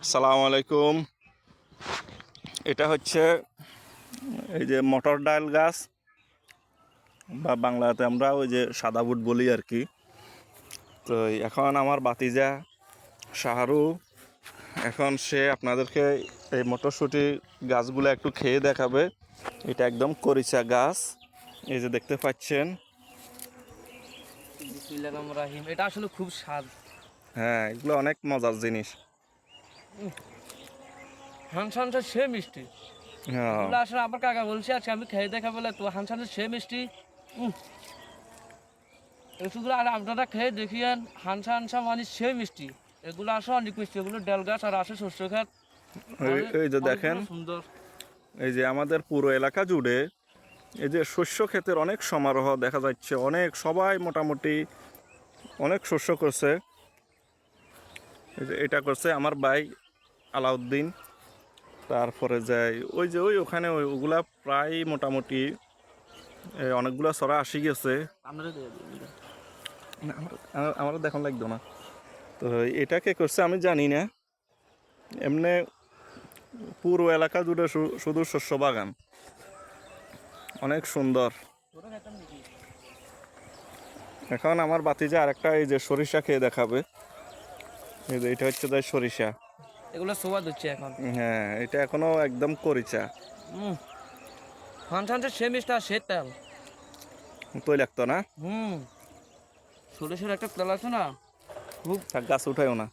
আসসালামু আলাইকুম। এটা হচ্ছে এই যে মটর ডাল গাছ, বা বাংলাতে আমরা ওই যে সাদা বুট বলি আর কি। তো এখন আমার বাতিজা শাহরু, এখন সে আপনাদেরকে এই মটরশুঁটি গাছগুলো একটু খেয়ে দেখাবে। এটা একদম করিচা গাছ, এই যে দেখতে পাচ্ছেন। বিসমিল্লাহির রহমানির রহিম। এটা আসলে খুব স্বাদ। হ্যাঁ, এগুলো অনেক মজার জিনিস। হানসানটা সে মিষ্টি। হ্যাঁ, এগুলো আসলে আমার কাকা বলছে আজকে আমি খেয়ে দেখা বলে তো হানসানটা সে মিষ্টি। এগুলো আর আপনারা খেয়ে দেখিয়েন। হানসা হানসা মানে সে মিষ্টি। এগুলো আসলে অনেক মিষ্টি। এগুলো ডাল গাছ আর আসে শস্য খাত। এই যে দেখেন, সুন্দর। এই যে আমাদের পুরো এলাকা জুড়ে এই যে শস্য ক্ষেতের অনেক সমারোহ দেখা যাচ্ছে। অনেক সবাই মোটামুটি অনেক শস্য করছে। এই যে এটা করছে আমার ভাই আলাউদ্দিন। তারপরে যাই ওই যে ওখানে ওগুলা প্রায় মোটামুটি অনেকগুলা ছড়া আসি গেছে। আপনারা দিয়ে দিন। না, আমার দেখুন লাগতো না। তো এটা কে করছে আমি জানি না। এমনি পুরো এলাকা জুড়ে শুধু শস্য বাগান, অনেক সুন্দর। এখন আমার বাতিজা আরেকটা এই যে সরিষা খেয়ে দেখাবে। এই যে এটা হচ্ছে তাই সরিষা। এগুলো সোয়াদ হচ্ছে এখন। হ্যাঁ, এটা এখনো একদম করিচা, হানসানটা সে মিষ্টি আর সে তেল। তৈ লাগতো না। সরিষার একটা তেল আছে না, খুব গাছ উঠায়ও না।